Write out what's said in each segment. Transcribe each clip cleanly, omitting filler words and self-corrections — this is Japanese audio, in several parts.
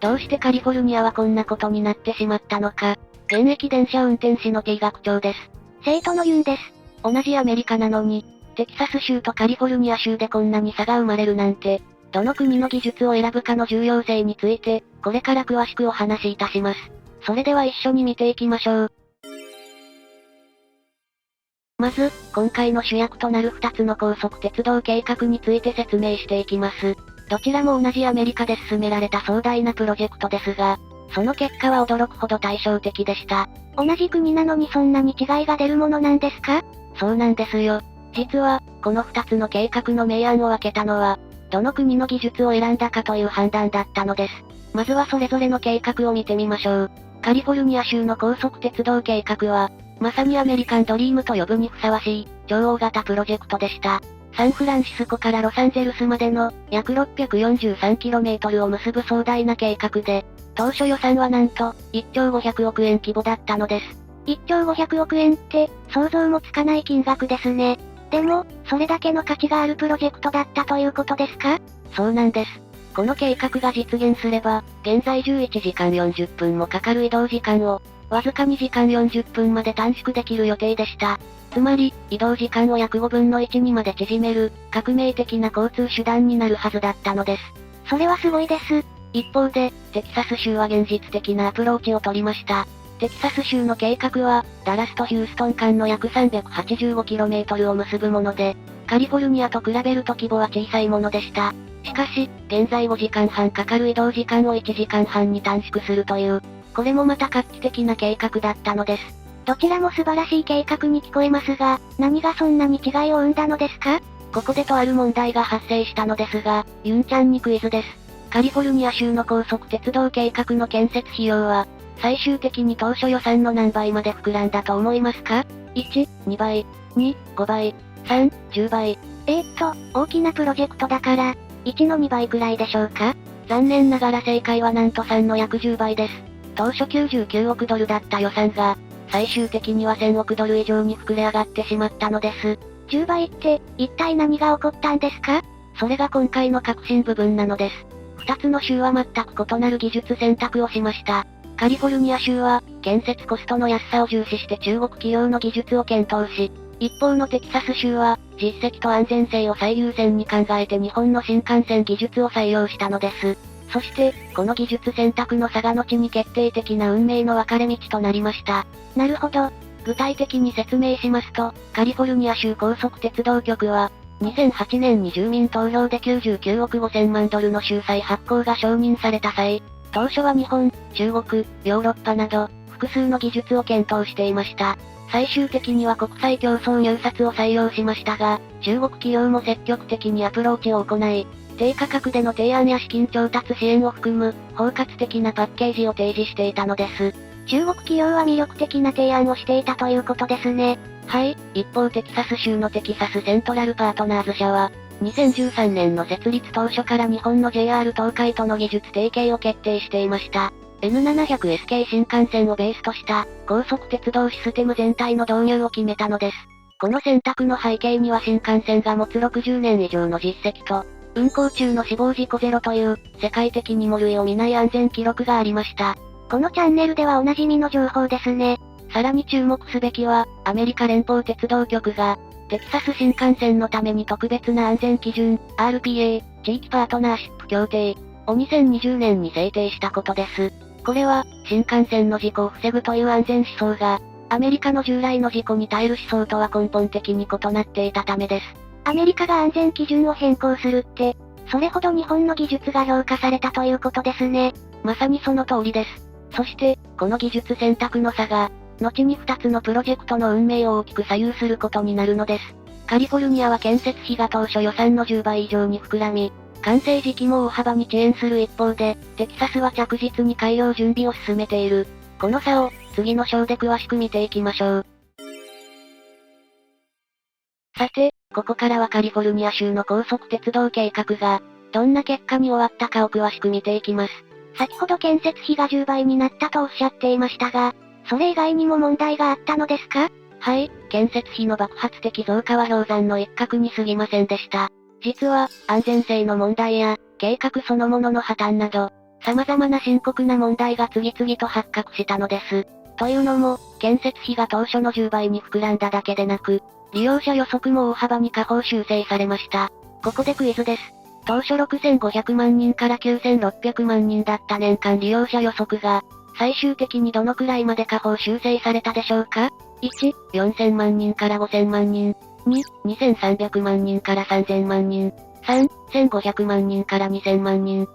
どうしてカリフォルニアはこんなことになってしまったのか。現役電車運転士の T 学長です。生徒のユンです。同じアメリカなのに、テキサス州とカリフォルニア州でこんなに差が生まれるなんて、どの国の技術を選ぶかの重要性について、これから詳しくお話しいたします。それでは一緒に見ていきましょう。まず、今回の主役となる2つの高速鉄道計画について説明していきます。どちらも同じアメリカで進められた壮大なプロジェクトですが、その結果は驚くほど対照的でした。同じ国なのにそんなに違いが出るものなんですか？そうなんですよ。実は、この2つの計画の明暗を分けたのは、どの国の技術を選んだかという判断だったのです。まずはそれぞれの計画を見てみましょう。カリフォルニア州の高速鉄道計画は、まさにアメリカンドリームと呼ぶにふさわしい、超大型プロジェクトでした。サンフランシスコからロサンゼルスまでの、約 643km を結ぶ壮大な計画で、当初予算はなんと、1兆500億円規模だったのです。1兆500億円って、想像もつかない金額ですね。でも、それだけの価値があるプロジェクトだったということですか？そうなんです。この計画が実現すれば、現在11時間40分もかかる移動時間を、わずか2時間40分まで短縮できる予定でした。つまり、移動時間を約5分の1にまで縮める、革命的な交通手段になるはずだったのです。それはすごいです。一方で、テキサス州は現実的なアプローチを取りました。テキサス州の計画は、ダラスとヒューストン間の約 385km を結ぶもので、カリフォルニアと比べると規模は小さいものでした。しかし、現在5時間半かかる移動時間を1時間半に短縮するという、これもまた画期的な計画だったのです。どちらも素晴らしい計画に聞こえますが、何がそんなに違いを生んだのですか？ここでとある問題が発生したのですが、ユンちゃんにクイズです。カリフォルニア州の高速鉄道計画の建設費用は、最終的に当初予算の何倍まで膨らんだと思いますか？ 1、2倍、2、5倍、3、10倍。大きなプロジェクトだから、1の2倍くらいでしょうか？残念ながら正解はなんと3の約10倍です。当初99億ドルだった予算が、最終的には1000億ドル以上に膨れ上がってしまったのです。10倍って、一体何が起こったんですか？それが今回の核心部分なのです。2つの州は全く異なる技術選択をしました。カリフォルニア州は、建設コストの安さを重視して中国企業の技術を検討し、一方のテキサス州は、実績と安全性を最優先に考えて日本の新幹線技術を採用したのです。そして、この技術選択の差が後に決定的な運命の分かれ道となりました。なるほど。具体的に説明しますと、カリフォルニア州高速鉄道局は、2008年に住民投票で99億5000万ドルの州債発行が承認された際、当初は日本、中国、ヨーロッパなど、複数の技術を検討していました。最終的には国際競争入札を採用しましたが、中国企業も積極的にアプローチを行い、低価格での提案や資金調達支援を含む、包括的なパッケージを提示していたのです。中国企業は魅力的な提案をしていたということですね。はい、一方テキサス州のテキサスセントラルパートナーズ社は、2013年の設立当初から日本の JR 東海との技術提携を決定していました。N700S 系新幹線をベースとした高速鉄道システム全体の導入を決めたのです。この選択の背景には新幹線が持つ60年以上の実績と、運行中の死亡事故ゼロという世界的にも類を見ない安全記録がありました。このチャンネルではおなじみの情報ですね。さらに注目すべきは、アメリカ連邦鉄道局が、テキサス新幹線のために特別な安全基準、RPA、地域パートナーシップ協定を2020年に制定したことです。これは、新幹線の事故を防ぐという安全思想が、アメリカの従来の事故に耐える思想とは根本的に異なっていたためです。アメリカが安全基準を変更するって、それほど日本の技術が評価されたということですね。まさにその通りです。そして、この技術選択の差が、後に2つのプロジェクトの運命を大きく左右することになるのです。カリフォルニアは建設費が当初予算の10倍以上に膨らみ、完成時期も大幅に遅延する一方で、テキサスは着実に改良準備を進めている。この差を、次の章で詳しく見ていきましょう。さて、ここからはカリフォルニア州の高速鉄道計画が、どんな結果に終わったかを詳しく見ていきます。先ほど建設費が10倍になったとおっしゃっていましたが、それ以外にも問題があったのですか？はい、建設費の爆発的増加は氷山の一角に過ぎませんでした。実は、安全性の問題や、計画そのものの破綻など、様々な深刻な問題が次々と発覚したのです。というのも、建設費が当初の10倍に膨らんだだけでなく、利用者予測も大幅に下方修正されました。ここでクイズです。当初6500万人から9600万人だった年間利用者予測が、最終的にどのくらいまで下方修正されたでしょうか？ 1、4000万人から5000万人。2、2300万人から3000万人。3、1500万人から2000万人。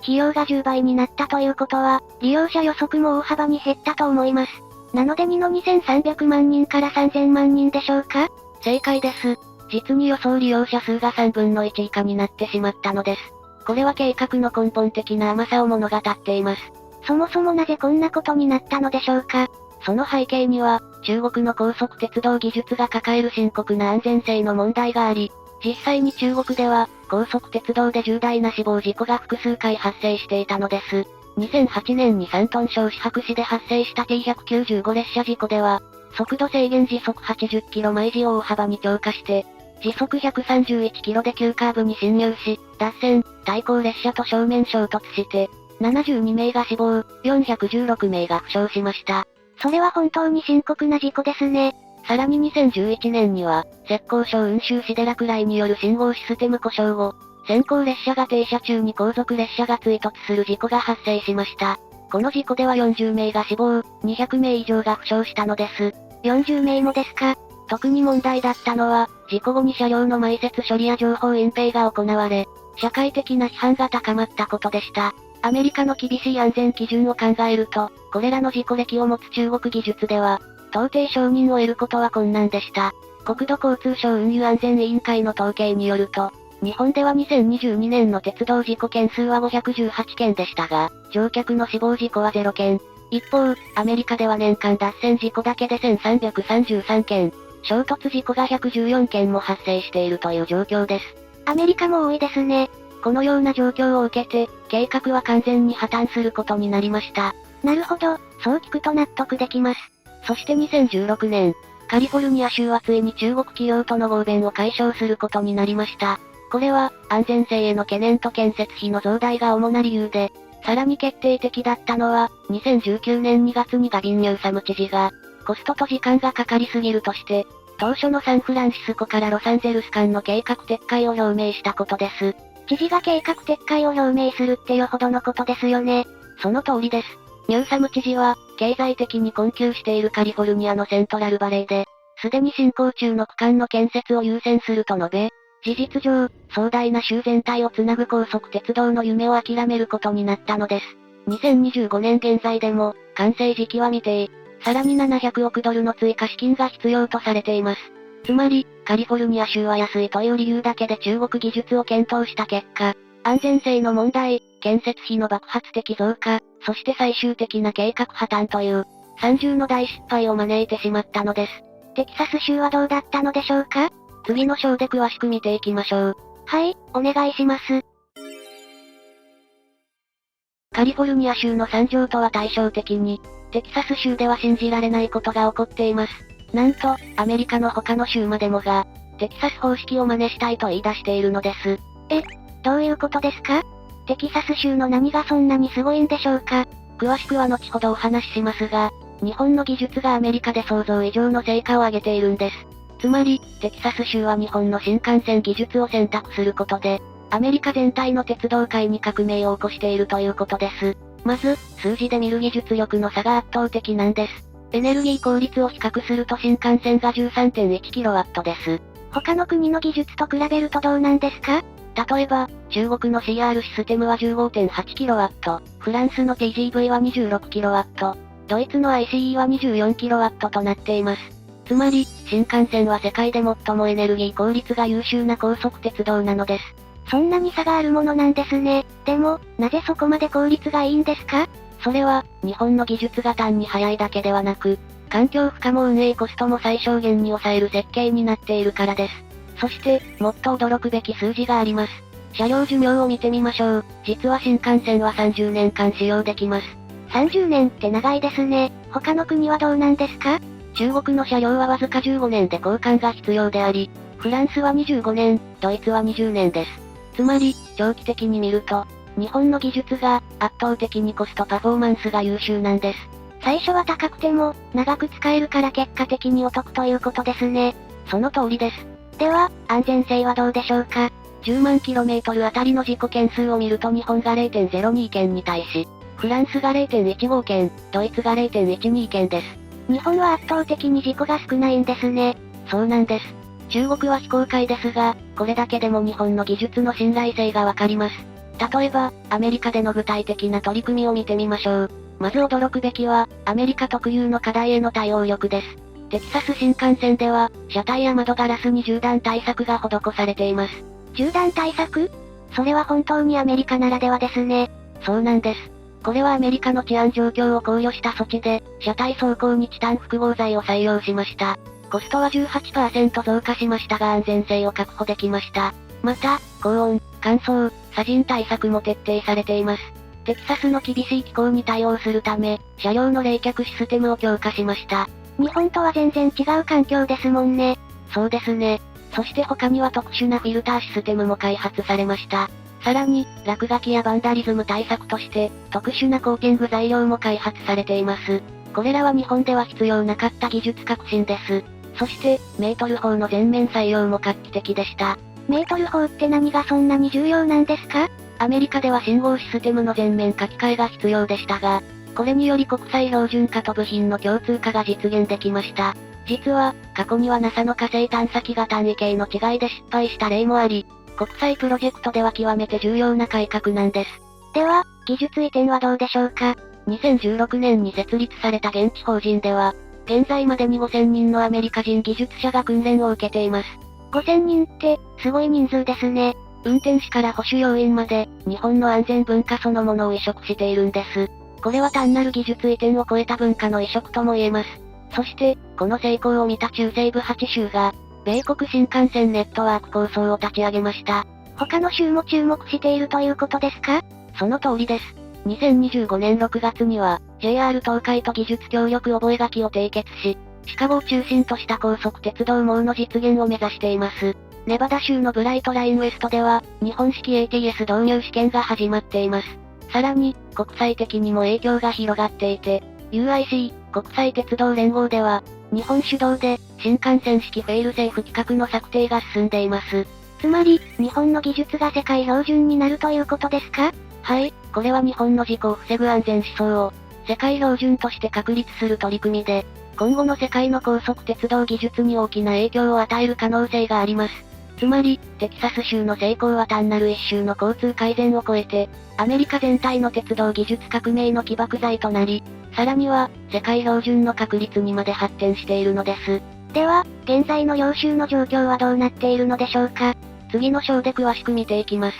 費用が10倍になったということは、利用者予測も大幅に減ったと思います。なので2の2300万人から3000万人でしょうか？正解です。実に予想利用者数が3分の1以下になってしまったのです。これは計画の根本的な甘さを物語っています。そもそもなぜこんなことになったのでしょうか？その背景には、中国の高速鉄道技術が抱える深刻な安全性の問題があり、実際に中国では、高速鉄道で重大な死亡事故が複数回発生していたのです。2008年に山東省四白市で発生した T195 列車事故では、速度制限時速80キロ毎時を大幅に超過して、時速131キロで急カーブに進入し、脱線、対向列車と正面衝突して、72名が死亡、416名が負傷しました。それは本当に深刻な事故ですね。さらに2011年には、浙江省雲州市で落雷による信号システム故障後、先行列車が停車中に後続列車が追突する事故が発生しました。この事故では40名が死亡、200名以上が負傷したのです。40名もですか？特に問題だったのは、事故後に車両の埋設処理や情報隠蔽が行われ、社会的な批判が高まったことでした。アメリカの厳しい安全基準を考えると、これらの事故歴を持つ中国技術では、到底承認を得ることは困難でした。国土交通省運輸安全委員会の統計によると、日本では2022年の鉄道事故件数は518件でしたが、乗客の死亡事故は0件。一方、アメリカでは年間脱線事故だけで1333件、衝突事故が114件も発生しているという状況です。アメリカも多いですね。このような状況を受けて、計画は完全に破綻することになりました。なるほど、そう聞くと納得できます。そして2016年、カリフォルニア州はついに中国企業との合弁を解消することになりました。これは、安全性への懸念と建設費の増大が主な理由で、さらに決定的だったのは、2019年2月にガビン・ニューサム知事が、コストと時間がかかりすぎるとして、当初のサンフランシスコからロサンゼルス間の計画撤回を表明したことです。知事が計画撤回を表明するってよほどのことですよね。その通りです。ニューサム知事は、経済的に困窮しているカリフォルニアのセントラルバレーで、すでに進行中の区間の建設を優先すると述べ、事実上、壮大な州全体をつなぐ高速鉄道の夢を諦めることになったのです。2025年現在でも、完成時期は未定。さらに700億ドルの追加資金が必要とされています。つまり、カリフォルニア州は安いという理由だけで中国技術を検討した結果、安全性の問題、建設費の爆発的増加、そして最終的な計画破綻という、三重の大失敗を招いてしまったのです。テキサス州はどうだったのでしょうか？次の章で詳しく見ていきましょう。はい、お願いします。カリフォルニア州の惨状とは対照的に、テキサス州では信じられないことが起こっています。なんと、アメリカの他の州までもが、テキサス方式を真似したいと言い出しているのです。どういうことですか？テキサス州の何がそんなにすごいんでしょうか？詳しくは後ほどお話ししますが、日本の技術がアメリカで想像以上の成果を上げているんです。つまり、テキサス州は日本の新幹線技術を選択することで、アメリカ全体の鉄道界に革命を起こしているということです。まず、数字で見る技術力の差が圧倒的なんです。エネルギー効率を比較すると新幹線が 13.1kW です。他の国の技術と比べるとどうなんですか？例えば、中国の CR システムは 15.8kW、フランスの TGV は 26kW、ドイツの ICE は 24kW となっています。つまり、新幹線は世界で最もエネルギー効率が優秀な高速鉄道なのです。そんなに差があるものなんですね。でも、なぜそこまで効率がいいんですか？それは、日本の技術が単に速いだけではなく、環境負荷も運営コストも最小限に抑える設計になっているからです。そして、もっと驚くべき数字があります。車両寿命を見てみましょう。実は新幹線は30年間使用できます。30年って長いですね。他の国はどうなんですか？中国の車両はわずか15年で交換が必要であり、フランスは25年、ドイツは20年です。つまり、長期的に見ると、日本の技術が、圧倒的にコストパフォーマンスが優秀なんです。最初は高くても、長く使えるから結果的にお得ということですね。その通りです。では、安全性はどうでしょうか。10万 km あたりの事故件数を見ると日本が 0.02 件に対し、フランスが 0.15 件、ドイツが 0.12 件です。日本は圧倒的に事故が少ないんですね。そうなんです。中国は非公開ですが、これだけでも日本の技術の信頼性がわかります。例えば、アメリカでの具体的な取り組みを見てみましょう。まず驚くべきは、アメリカ特有の課題への対応力です。テキサス新幹線では、車体や窓ガラスに銃弾対策が施されています。銃弾対策？それは本当にアメリカならではですね。そうなんです。これはアメリカの治安状況を考慮した措置で、車体走行にチタン複合材を採用しました。コストは 18% 増加しましたが安全性を確保できました。また、高温、乾燥、砂塵対策も徹底されています。テキサスの厳しい気候に対応するため、車両の冷却システムを強化しました。日本とは全然違う環境ですもんね。そうですね。そして他には特殊なフィルターシステムも開発されました。さらに、落書きやバンダリズム対策として、特殊なコーティング材料も開発されています。これらは日本では必要なかった技術革新です。そして、メートル砲の全面採用も画期的でした。メートル砲って何がそんなに重要なんですか？アメリカでは信号システムの全面書き換えが必要でしたが、これにより国際標準化と部品の共通化が実現できました。実は、過去には NASA の火星探査機が単位系の違いで失敗した例もあり、国際プロジェクトでは極めて重要な改革なんです。では、技術移転はどうでしょうか？ 2016年に設立された現地法人では、現在までに5000人のアメリカ人技術者が訓練を受けています。5000人って、すごい人数ですね。運転士から保守要員まで、日本の安全文化そのものを移植しているんです。これは単なる技術移転を超えた文化の移植とも言えます。そして、この成功を見た中西部8州が、米国新幹線ネットワーク構想を立ち上げました。他の州も注目しているということですか？その通りです。2025年6月には、JR 東海と技術協力覚書を締結し、シカゴを中心とした高速鉄道網の実現を目指しています。ネバダ州のブライトラインウエストでは、日本式 ATS 導入試験が始まっています。さらに、国際的にも影響が広がっていて、UIC、国際鉄道連合では、日本主導で、新幹線式フェイルセーフ規格の策定が進んでいます。つまり、日本の技術が世界標準になるということですか？はい、これは日本の事故を防ぐ安全思想を、世界標準として確立する取り組みで、今後の世界の高速鉄道技術に大きな影響を与える可能性があります。つまり、テキサス州の成功は単なる一州の交通改善を超えて、アメリカ全体の鉄道技術革命の起爆剤となり、さらには、世界標準の確立にまで発展しているのです。では、現在の両州の状況はどうなっているのでしょうか？次の章で詳しく見ていきます。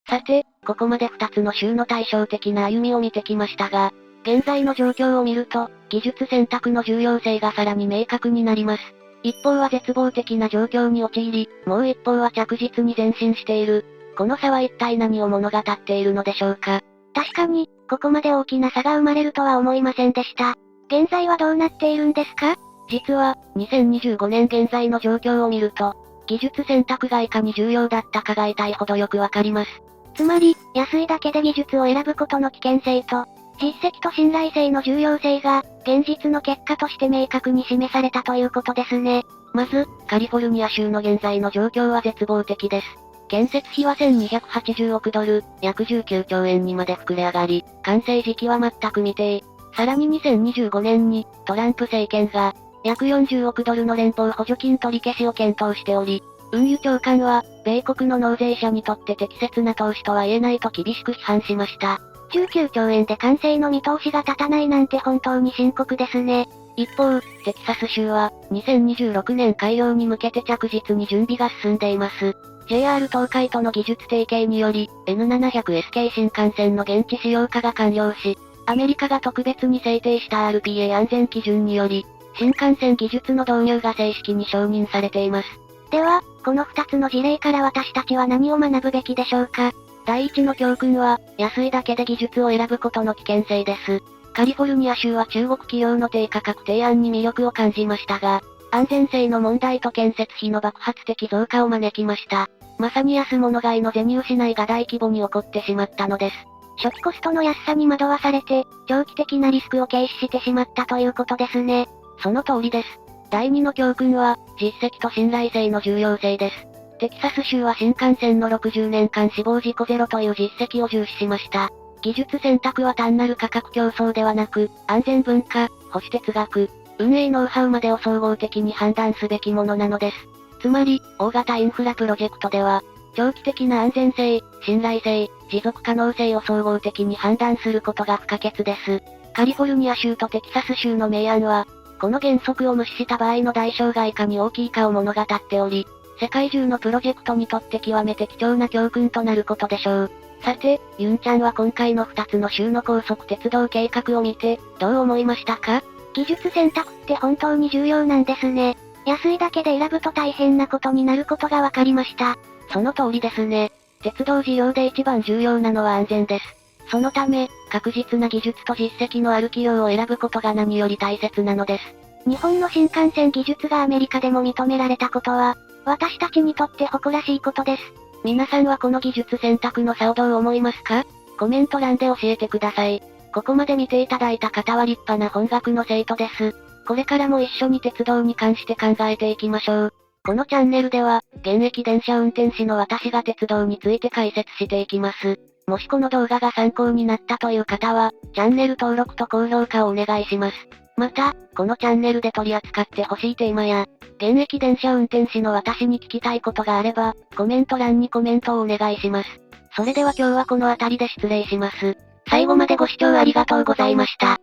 さて、ここまで2つの州の対照的な歩みを見てきましたが、現在の状況を見ると、技術選択の重要性がさらに明確になります。一方は絶望的な状況に陥り、もう一方は着実に前進している。この差は一体何を物語っているのでしょうか。確かに、ここまで大きな差が生まれるとは思いませんでした。現在はどうなっているんですか？実は、2025年現在の状況を見ると、技術選択がいかに重要だったかが痛いほどよくわかります。つまり、安いだけで技術を選ぶことの危険性と、実績と信頼性の重要性が、現実の結果として明確に示されたということですね。まず、カリフォルニア州の現在の状況は絶望的です。建設費は1280億ドル、約19兆円にまで膨れ上がり、完成時期は全く未定。さらに2025年に、トランプ政権が、約40億ドルの連邦補助金取り消しを検討しており、運輸長官は、米国の納税者にとって適切な投資とは言えないと厳しく批判しました。19兆円で完成の見通しが立たないなんて本当に深刻ですね。一方、テキサス州は、2026年開業に向けて着実に準備が進んでいます。JR 東海との技術提携により、N700S 系新幹線の現地使用化が完了し、アメリカが特別に制定した RPA 安全基準により、新幹線技術の導入が正式に承認されています。では、この2つの事例から私たちは何を学ぶべきでしょうか？第一の教訓は、安いだけで技術を選ぶことの危険性です。カリフォルニア州は中国企業の低価格提案に魅力を感じましたが、安全性の問題と建設費の爆発的増加を招きました。まさに安物買いの銭失いが大規模に起こってしまったのです。初期コストの安さに惑わされて、長期的なリスクを軽視してしまったということですね。その通りです。第2の教訓は、実績と信頼性の重要性です。テキサス州は新幹線の60年間死亡事故ゼロという実績を重視しました。技術選択は単なる価格競争ではなく、安全文化、保守哲学、運営ノウハウまでを総合的に判断すべきものなのです。つまり、大型インフラプロジェクトでは、長期的な安全性、信頼性、持続可能性を総合的に判断することが不可欠です。カリフォルニア州とテキサス州の明暗は、この原則を無視した場合の代償がいかに大きいかを物語っており、世界中のプロジェクトにとって極めて貴重な教訓となることでしょう。さて、ユンちゃんは今回の2つの州の高速鉄道計画を見て、どう思いましたか？技術選択って本当に重要なんですね。安いだけで選ぶと大変なことになることが分かりました。その通りですね。鉄道事業で一番重要なのは安全です。そのため、確実な技術と実績のある企業を選ぶことが何より大切なのです。日本の新幹線技術がアメリカでも認められたことは、私たちにとって誇らしいことです。皆さんはこの技術選択の差をどう思いますか？コメント欄で教えてください。ここまで見ていただいた方は立派な本学の生徒です。これからも一緒に鉄道に関して考えていきましょう。このチャンネルでは、現役電車運転士の私が鉄道について解説していきます。もしこの動画が参考になったという方は、チャンネル登録と高評価をお願いします。また、このチャンネルで取り扱ってほしいテーマや、現役電車運転士の私に聞きたいことがあれば、コメント欄にコメントをお願いします。それでは今日はこの辺りで失礼します。最後までご視聴ありがとうございました。